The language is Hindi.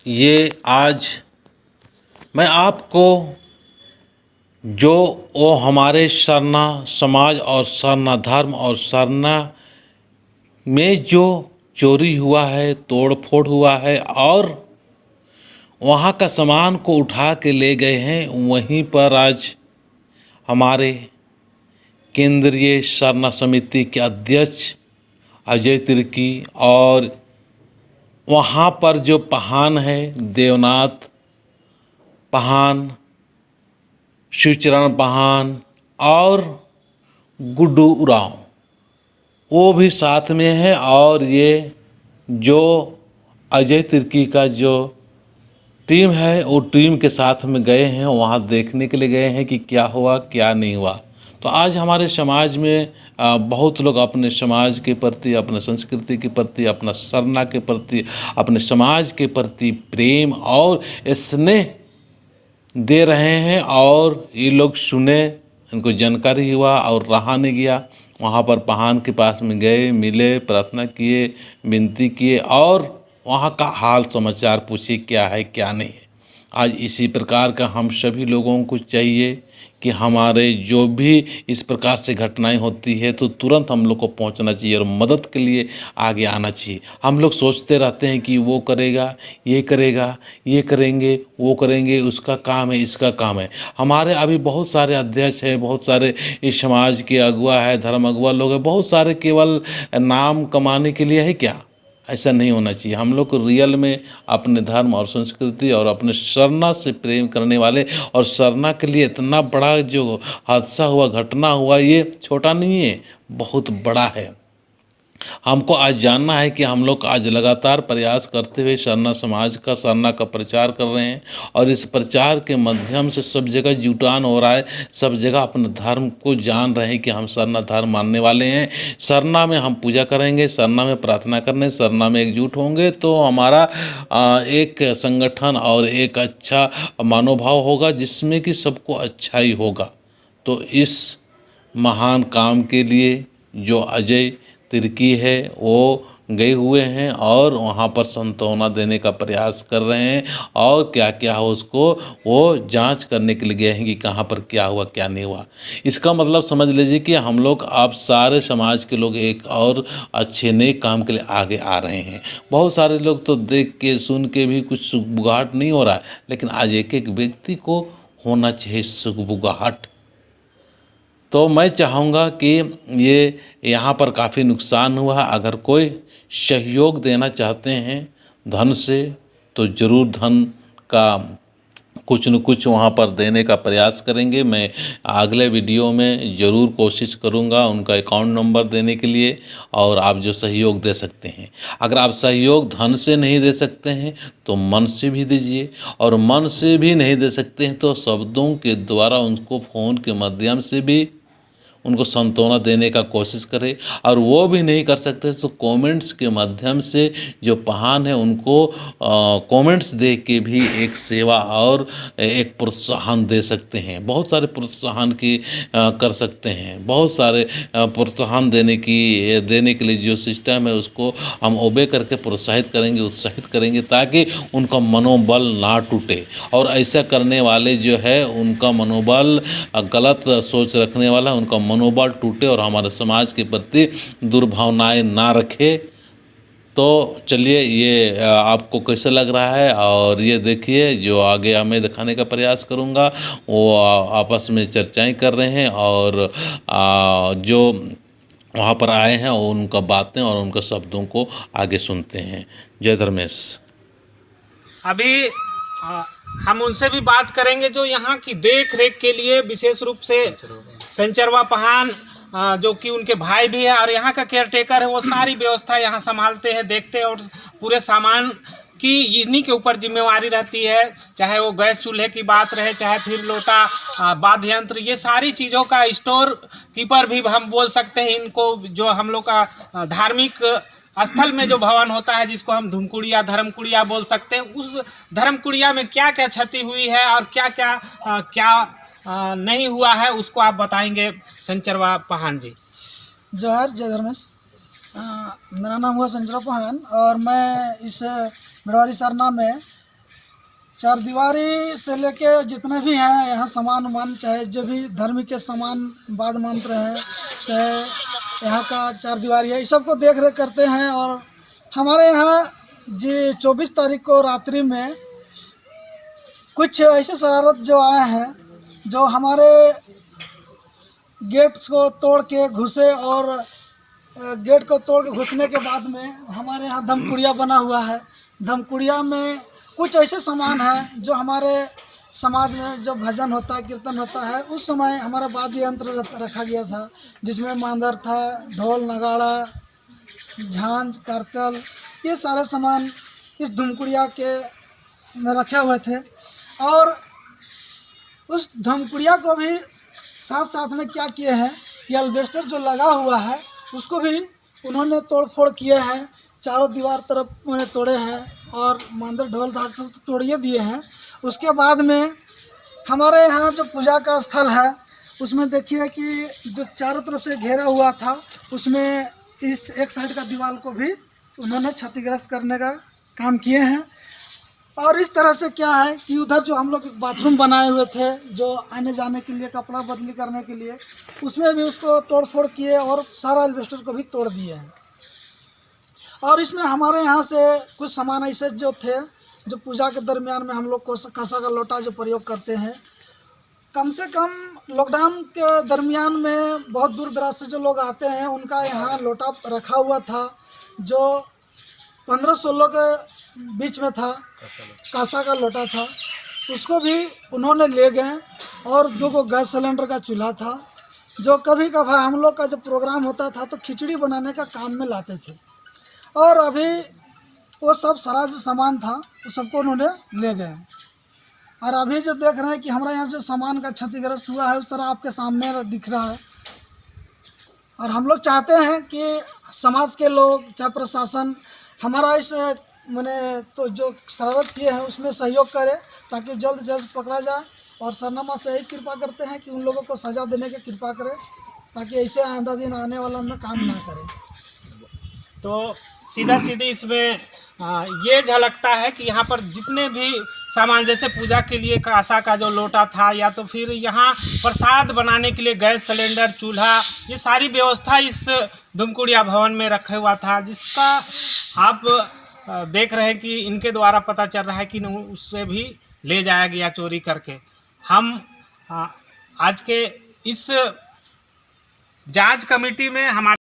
ये आज मैं आपको जो वो हमारे सरना समाज और सरना धर्म और सरना में जो चोरी हुआ है, तोड़ फोड़ हुआ है और वहाँ का सामान को उठा के ले गए हैं, वहीं पर आज हमारे केंद्रीय सरना समिति के अध्यक्ष अजय तिर्की और वहाँ पर जो पहान है देवनाथ पहान, शिवचरण पहान और गुड्डू उरांव वो भी साथ में है। और ये जो अजय तिर्की का जो टीम है वो टीम के साथ में गए हैं, वहाँ देखने के लिए गए हैं कि क्या हुआ क्या नहीं हुआ। तो आज हमारे समाज में बहुत लोग अपने समाज के प्रति, अपने संस्कृति के प्रति, अपना सरना के प्रति, अपने समाज के प्रति प्रेम और स्नेह दे रहे हैं। और ये लोग सुने, इनको जानकारी हुआ और रहा नहीं गया, वहाँ पर पहान के पास में गए, मिले, प्रार्थना किए, विनती किए और वहाँ का हाल समाचार पूछे क्या है क्या नहीं है। आज इसी प्रकार का हम सभी लोगों को चाहिए कि हमारे जो भी इस प्रकार से घटनाएं होती है तो तुरंत हम लोग को पहुंचना चाहिए और मदद के लिए आगे आना चाहिए। हम लोग सोचते रहते हैं कि वो करेगा, ये करेगा, ये करेंगे, वो करेंगे, उसका काम है, इसका काम है। हमारे अभी बहुत सारे अध्यक्ष हैं, बहुत सारे इस समाज के अगुआ है, धर्म अगुआ लोग हैं, बहुत सारे केवल नाम कमाने के लिए है क्या? ऐसा नहीं होना चाहिए। हम लोग को रियल में अपने धर्म और संस्कृति और अपने सरना से प्रेम करने वाले और सरना के लिए इतना बड़ा जो हादसा हुआ, घटना हुआ, ये छोटा नहीं है, बहुत बड़ा है। हमको आज जानना है कि हम लोग आज लगातार प्रयास करते हुए सरना समाज का, सरना का प्रचार कर रहे हैं और इस प्रचार के माध्यम से सब जगह जुटान हो रहा है, सब जगह अपने धर्म को जान रहे हैं कि हम सरना धर्म मानने वाले हैं। सरना में हम पूजा करेंगे, सरना में प्रार्थना करने, सरना में एकजुट होंगे तो हमारा एक संगठन और एक अच्छा मनोभाव होगा जिसमें कि सबको अच्छा ही होगा। तो इस महान काम के लिए जो अजय तिर्की है वो गए हुए हैं और वहाँ पर सांत्वना देने का प्रयास कर रहे हैं और क्या क्या हो उसको वो जांच करने के लिए गए हैं कि कहाँ पर क्या हुआ क्या नहीं हुआ। इसका मतलब समझ लीजिए कि हम लोग, आप सारे समाज के लोग एक और अच्छे नए काम के लिए आगे आ रहे हैं। बहुत सारे लोग तो देख के सुन के भी कुछ सुगबुगाहट नहीं हो रहा है, लेकिन आज एक एक व्यक्ति को होना चाहिए सुगबुगाहट। तो मैं चाहूँगा कि ये यहाँ पर काफ़ी नुकसान हुआ। अगर कोई सहयोग देना चाहते हैं धन से तो ज़रूर धन का कुछ न कुछ वहाँ पर देने का प्रयास करेंगे। मैं अगले वीडियो में ज़रूर कोशिश करूँगा उनका अकाउंट नंबर देने के लिए और आप जो सहयोग दे सकते हैं। अगर आप सहयोग धन से नहीं दे सकते हैं तो मन से भी दीजिए, और मन से भी नहीं दे सकते हैं तो शब्दों के द्वारा उनको फ़ोन के माध्यम से भी उनको सांत्वना देने का कोशिश करें। और वो भी नहीं कर सकते तो कमेंट्स के माध्यम से जो पहान है उनको कमेंट्स दे के भी एक सेवा और एक प्रोत्साहन दे सकते हैं। बहुत सारे प्रोत्साहन की कर सकते हैं, बहुत सारे प्रोत्साहन देने के लिए जो सिस्टम है उसको हम ओबे करके प्रोत्साहित करेंगे, उत्साहित करेंगे ताकि उनका मनोबल ना टूटे। और ऐसा करने वाले जो है उनका मनोबल, गलत सोच रखने वाला उनका मनोबल टूटे और हमारे समाज के प्रति दुर्भावनाएं ना रखे। तो चलिए ये आपको कैसा लग रहा है और ये देखिए जो आगे मैं दिखाने का प्रयास करूँगा वो आपस में चर्चाएं कर रहे हैं और जो वहाँ पर आए हैं और उनका बातें और उनका शब्दों को आगे सुनते हैं। जय धर्मेश। अभी हम उनसे भी बात करेंगे जो यहाँ की देख रेख के लिए विशेष रूप से संचरवा पहान जो कि उनके भाई भी है और यहाँ का केयरटेकर है, वो सारी व्यवस्था यहाँ संभालते हैं, देखते हैं और पूरे सामान की इन्हीं के ऊपर जिम्मेवारी रहती है। चाहे वो गैस चूल्हे की बात रहे, चाहे फिर लोटा, वाद्य यंत्र, ये सारी चीज़ों का स्टोर कीपर भी हम बोल सकते हैं इनको। जो हम लोग का धार्मिक स्थल में जो भवन होता है जिसको हम धूमकुड़िया, धर्मकुड़िया बोल सकते हैं, उस धर्मकुड़िया में क्या क्या क्षति हुई है और क्या क्या नहीं हुआ है उसको आप बताएंगे संचरवा पहान जी। जोहर, जय धर्मेश। मेरा नाम हुआ संचरवा पहान और मैं इस मेड़वारी सरना में चार दीवारी से लेके जितने भी हैं यहाँ सामान उमान, चाहे जो भी धर्म के सामान वाद मंत्र हैं, चाहे यहाँ का चार दीवारी है, इस सबको देख रेख करते हैं। और हमारे यहाँ जी 24 तारीख को रात्रि में कुछ ऐसे शरारत जो आए हैं, जो हमारे गेट को तोड़ के घुसे, और गेट को तोड़ के घुसने के बाद में हमारे यहाँ धमकुड़िया बना हुआ है। धमकुड़िया में कुछ ऐसे सामान हैं जो हमारे समाज में जब भजन होता है, कीर्तन होता है, उस समय हमारा वाद्य यंत्र रखा गया था, जिसमें मांदर था, ढोल नगाड़ा, झांझ कारतल, ये सारे सामान इस धमकुड़िया के में रखे हुए थे। और उस धमकुड़िया को भी साथ साथ में क्या किए हैं, ये अल्बेस्टर जो लगा हुआ है उसको भी उन्होंने तोड़ फोड़ किए हैं, चारों दीवार तरफ उन्होंने तोड़े हैं, और मांदर ढोल धाक सब तोड़िए दिए हैं। उसके बाद में हमारे यहाँ जो पूजा का स्थल है उसमें देखिए कि जो चारों तरफ से घेरा हुआ था, उसमें इस एक साइड का दीवार को भी उन्होंने क्षतिग्रस्त करने का काम किए हैं। और इस तरह से क्या है कि उधर जो हम लोग बाथरूम बनाए हुए थे, जो आने जाने के लिए, कपड़ा बदली करने के लिए, उसमें भी उसको तोड़ फोड़ किए और सारा एल्वेस्टर को भी तोड़ दिए हैं। और इसमें हमारे यहाँ से कुछ सामान ऐसे जो थे, जो पूजा के दरमियान में हम लोग को कांसा का लोटा जो प्रयोग करते हैं, कम से कम लॉकडाउन के दरमियान में बहुत दूर दराज से जो लोग आते हैं उनका यहाँ लोटा रखा हुआ था, जो 15-16 के बीच में था, कांसा का लोटा था, उसको भी उन्होंने ले गए। और 2 गैस सिलेंडर का चूल्हा था, जो कभी कभार हम लोग का जब प्रोग्राम होता था तो खिचड़ी बनाने का काम में लाते थे। और अभी वो सब सारा जो सामान था वो सबको उन्होंने ले गए। और अभी जो देख रहे हैं कि हमारे यहाँ जो सामान का क्षतिग्रस्त हुआ है, उस तरह आपके सामने दिख रहा है। और हम लोग चाहते हैं कि समाज के लोग, चाहे प्रशासन, हमारा इस मैंने तो जो शरारत किए हैं उसमें सहयोग करे, ताकि जल्द से जल्द पकड़ा जाए। और सरनामा से यही कृपा करते हैं कि उन लोगों को सज़ा देने की कृपा करें, ताकि ऐसे आइंदा दिन आने वाला में काम ना करें। तो सीधा सीधी इसमें ये झलकता है कि यहाँ पर जितने भी सामान, जैसे पूजा के लिए कांसा का जो लोटा था, या तो फिर यहाँ प्रसाद बनाने के लिए गैस सिलेंडर, चूल्हा, ये सारी व्यवस्था इस धमकुड़िया भवन में रखा हुआ था, जिसका आप देख रहे हैं कि इनके द्वारा पता चल रहा है कि उससे भी ले जाया गया चोरी करके। हम आज के इस जांच कमेटी में हमारे